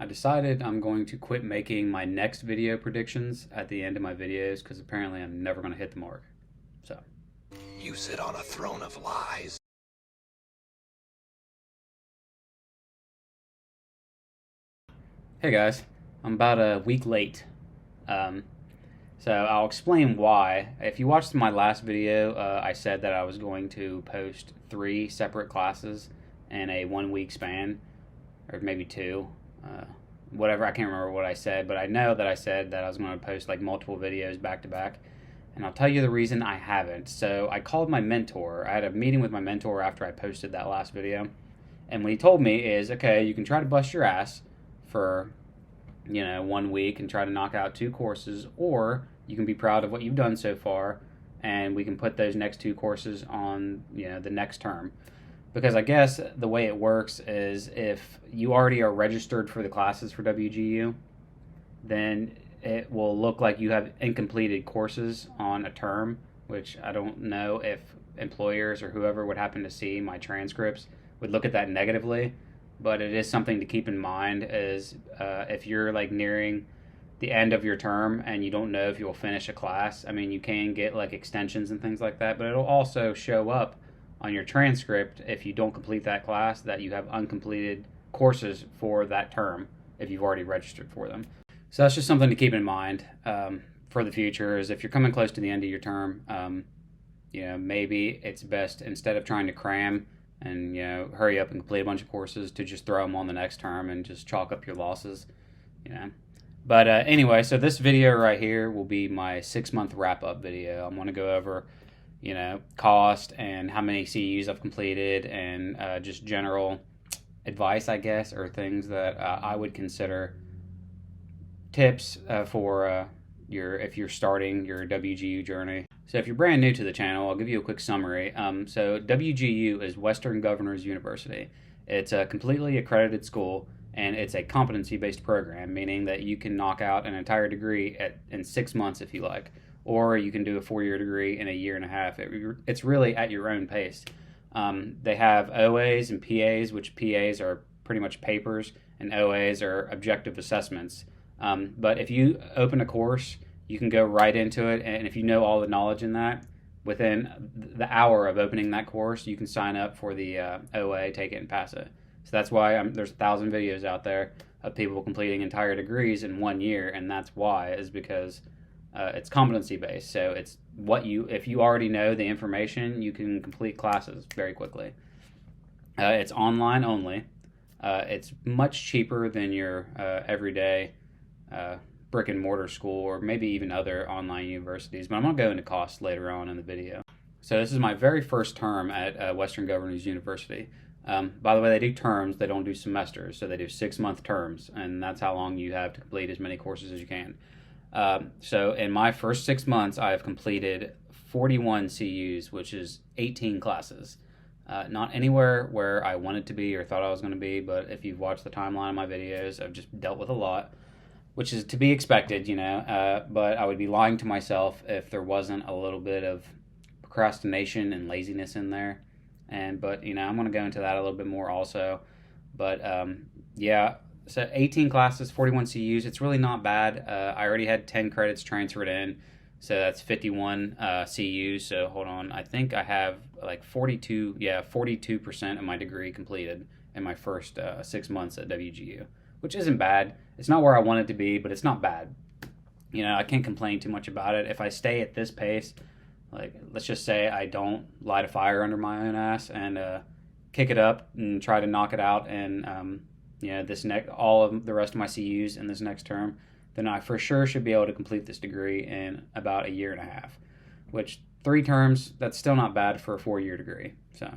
I decided I'm going to quit making my next video predictions at the end of my videos because apparently I'm never going to hit the mark. So, You sit on a throne of lies. hey guys, I'm about a week late. Um, so I'll explain why. If you watched my last video, I said that I was going to post 3 separate classes in a 1 week span, or maybe 2. Whatever, I can't remember what I said, but I know that I said that I was going to post like multiple videos back to back. And I'll tell you the reason I haven't. So I called my mentor. I had a meeting with my mentor after I posted that last video. And what he told me is, okay, you can try to bust your ass for 1 week and try to knock out 2 courses, or you can be proud of what you've done so far, and we can put those next 2 courses on the next term. Because I guess the way it works is if you already are registered for the classes for WGU, then it will look like you have incompleted courses on a term, which I don't know if employers or whoever would happen to see my transcripts would look at that negatively. But it is something to keep in mind is if you're like nearing the end of your term and you don't know if you'll finish a class. I mean, you can get like extensions and things like that, but it'll also show up on your transcript if you don't complete that class that you have uncompleted courses for that term if you've already registered for them. So that's just something to keep in mind for the future. Is if you're coming close to the end of your term, maybe it's best instead of trying to cram and hurry up and complete a bunch of courses to just throw them on the next term and just chalk up your losses. You know. But anyway, so this video right here will be my 6-month wrap-up video. I'm going to go over, cost and how many CUs I've completed and just general advice, I guess, or things that I would consider tips for if you're starting your WGU journey. So if you're brand new to the channel, I'll give you a quick summary. So WGU is Western Governors University. It's a completely accredited school, and it's a competency-based program, meaning that you can knock out an entire degree in 6 months if you like, or you can do a 4-year degree in a year and a half. It's really at your own pace. They have OAs and PAs, which PAs are pretty much papers, and OAs are objective assessments. But if you open a course, you can go right into it, and if you know all the knowledge in that, within the hour of opening that course, you can sign up for the OA, take it, and pass it. So that's why there's 1,000 videos out there of people completing entire degrees in 1 year, and that's why is because it's competency based. So it's if you already know the information, you can complete classes very quickly. It's online only. It's much cheaper than your everyday brick and mortar school or maybe even other online universities, but I'm going to go into costs later on in the video. So this is my very first term at Western Governors University. By the way, they do terms, they don't do semesters, so they do 6-month terms, and that's how long you have to complete as many courses as you can. So in my first 6 months, I have completed 41 CUs, which is 18 classes. Not anywhere where I wanted to be or thought I was going to be, but if you've watched the timeline of my videos, I've just dealt with a lot, which is to be expected, but I would be lying to myself if there wasn't a little bit of procrastination and laziness in there. But I'm going to go into that a little bit more also. But yeah, so 18 classes, 41 CUs. It's really not bad. I already had 10 credits transferred in, so that's 51 CUs. So hold on, I think I have like 42% of my degree completed in my first 6 months at WGU, which isn't bad. It's not where I want it to be, but it's not bad. I can't complain too much about it. If I stay at this pace, like, let's just say I don't light a fire under my own ass and kick it up and try to knock it out and all of the rest of my CUs in this next term, then I for sure should be able to complete this degree in about a year and a half, which 3 terms, that's still not bad for a 4-year degree. So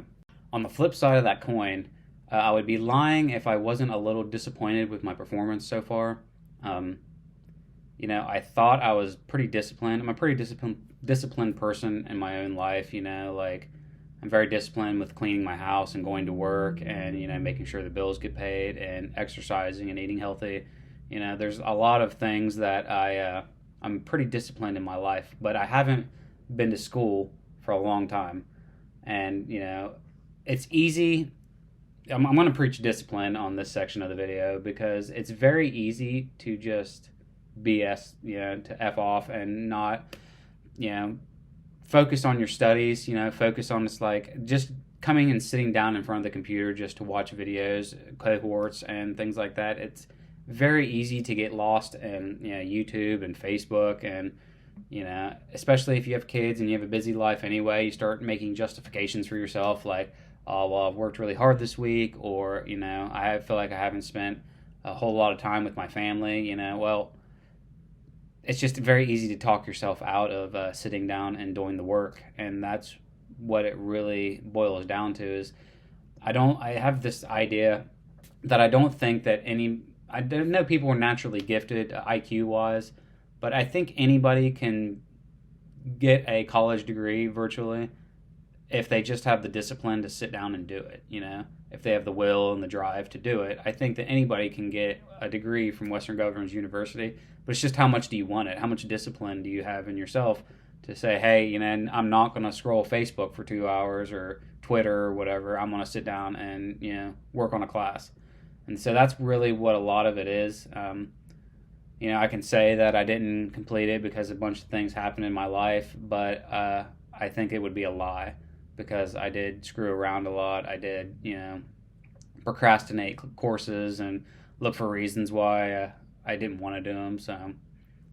on the flip side of that coin, I would be lying if I wasn't a little disappointed with my performance so far. I thought I was pretty disciplined. I'm a pretty disciplined person in my own life, like I'm very disciplined with cleaning my house and going to work and, making sure the bills get paid and exercising and eating healthy. There's a lot of things that I'm pretty disciplined in my life, but I haven't been to school for a long time. And, it's easy I'm going to preach discipline on this section of the video because it's very easy to just BS, to F off and not, you know, focus on your studies, focus on just coming and sitting down in front of the computer just to watch videos, cohorts, and things like that. It's very easy to get lost in YouTube and Facebook, and especially if you have kids and you have a busy life anyway, you start making justifications for yourself like, oh well, I've worked really hard this week, or I feel like I haven't spent a whole lot of time with my family. Well, it's just very easy to talk yourself out of sitting down and doing the work, and that's what it really boils down to. Is I have this idea that I don't think that I don't know, people are naturally gifted IQ wise, but I think anybody can get a college degree virtually if they just have the discipline to sit down and do it. If they have the will and the drive to do it, I think that anybody can get a degree from Western Governors University. But it's just, how much do you want it? How much discipline do you have in yourself to say, hey, I'm not going to scroll Facebook for 2 hours or Twitter or whatever. I'm going to sit down and work on a class. And so that's really what a lot of it is. I can say that I didn't complete it because a bunch of things happened in my life, but I think it would be a lie, because I did screw around a lot. I did, procrastinate courses and look for reasons why I didn't want to do them. So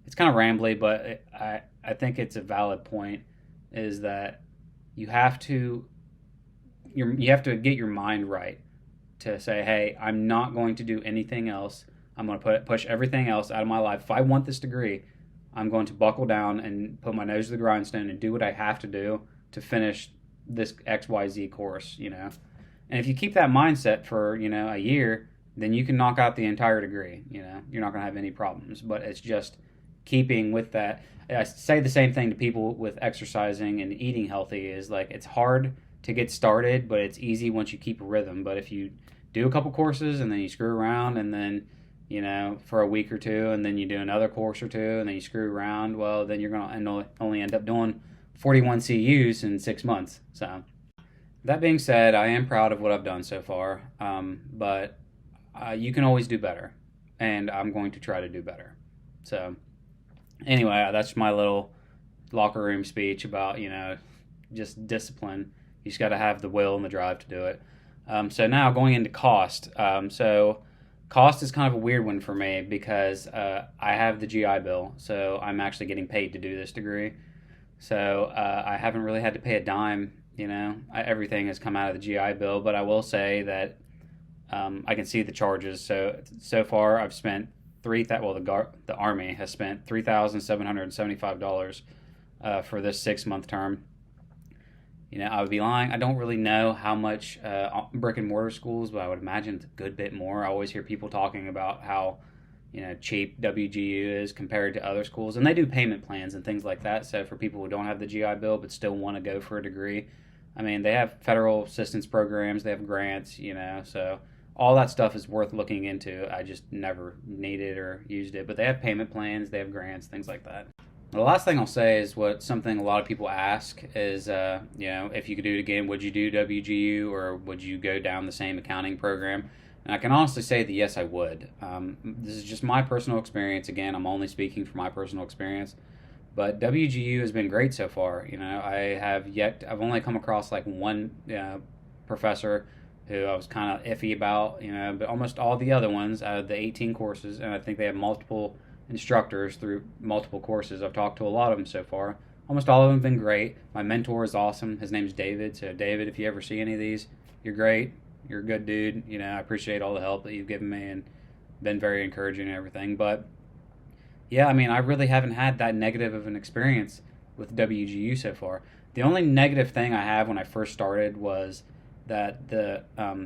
it's kind of rambly, but I think it's a valid point, is that you have to get your mind right to say, hey, I'm not going to do anything else. I'm going to push everything else out of my life. If I want this degree, I'm going to buckle down and put my nose to the grindstone and do what I have to do to finish this XYZ course, And if you keep that mindset for, a year, then you can knock out the entire degree. You're not going to have any problems. But it's just keeping with that. I say the same thing to people with exercising and eating healthy, is like, it's hard to get started, but it's easy once you keep a rhythm. But if you do a couple courses and then you screw around, and then for a week or two, and then you do another course or two, and then you screw around, well, then you're going to only end up doing 41 CUs in 6 months. So that being said, I am proud of what I've done so far, but you can always do better, and I'm going to try to do better. So anyway, that's my little locker room speech about, just discipline. You just got to have the will and the drive to do it. So now going into cost. So cost is kind of a weird one for me, because I have the GI Bill, so I'm actually getting paid to do this degree. So I haven't really had to pay a dime. Everything has come out of the GI Bill, but I will say that I can see the charges. So far I've spent the Army has spent $3,775 for this 6-month term. I would be lying. I don't really know how much brick and mortar schools, but I would imagine it's a good bit more. I always hear people talking about how cheap WGU is compared to other schools, and they do payment plans and things like that. So for people who don't have the GI Bill but still want to go for a degree, I mean, they have federal assistance programs, they have grants, so all that stuff is worth looking into. I just never needed or used it, but they have payment plans, they have grants, things like that. The last thing I'll say is something a lot of people ask is, if you could do it again, would you do WGU, or would you go down the same accounting program? And I can honestly say that yes, I would. This is just my personal experience. Again, I'm only speaking from my personal experience, but WGU has been great so far. I've only come across like one professor who I was kind of iffy about, but almost all the other ones out of the 18 courses, and I think they have multiple instructors through multiple courses. I've talked to a lot of them so far. Almost all of them have been great. My mentor is awesome. His name's David. So David, if you ever see any of these, you're great. You're a good dude. I appreciate all the help that you've given me and been very encouraging and everything. But yeah, I mean, I really haven't had that negative of an experience with WGU so far. The only negative thing I have when I first started was that the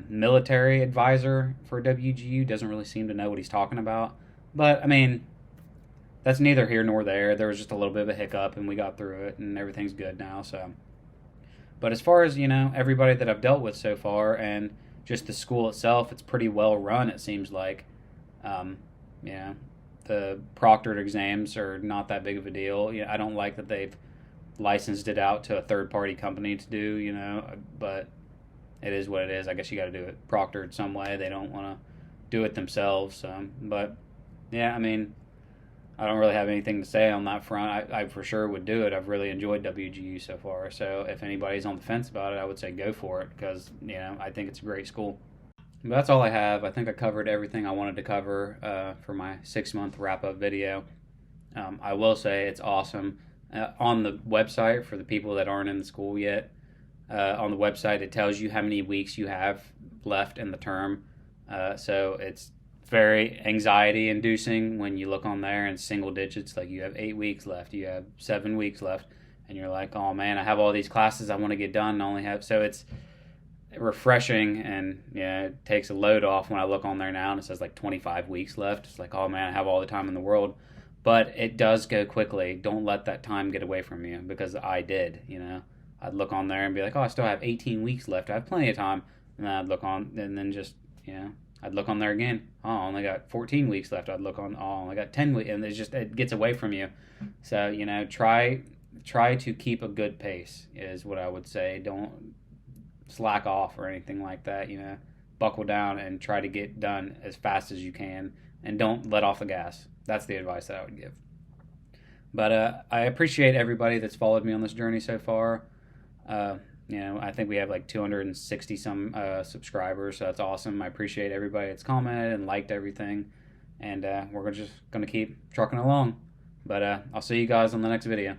military advisor for WGU doesn't really seem to know what he's talking about. But I mean, that's neither here nor there. There was just a little bit of a hiccup, and we got through it, and everything's good now. So, but as far as everybody that I've dealt with so far, and just the school itself, it's pretty well run. It seems like, the proctored exams are not that big of a deal. I don't like that they've licensed it out to a third party company to do. But it is what it is. I guess you got to do it proctored some way. They don't want to do it themselves. But yeah, I mean, I don't really have anything to say on that front. I for sure would do it. I've really enjoyed WGU so far. So if anybody's on the fence about it, I would say go for it because, I think it's a great school. But that's all I have. I think I covered everything I wanted to cover for my 6-month wrap-up video. I will say it's awesome. On the website, for the people that aren't in the school yet, on the website it tells you how many weeks you have left in the term. So it's very anxiety inducing when you look on there in single digits, like you have 8 weeks left, you have 7 weeks left, and you're like, oh man, I have all these classes I want to get done and only have, so it's refreshing, and it takes a load off when I look on there now and it says like 25 weeks left. It's like, oh man, I have all the time in the world. But it does go quickly. Don't let that time get away from you, because I did. I'd look on there and be like, oh, I still have 18 weeks left, I have plenty of time. And then I'd look on, and then just I'd look on there again. Oh, I only got 14 weeks left. I'd look on. Oh, I only got 10 weeks, and it gets away from you. So try to keep a good pace is what I would say. Don't slack off or anything like that. Buckle down and try to get done as fast as you can, and don't let off the gas. That's the advice that I would give. But I appreciate everybody that's followed me on this journey so far. I think we have like 260 some subscribers, so that's awesome. I appreciate everybody that's commented and liked everything, and we're just going to keep trucking along. But I'll see you guys on the next video.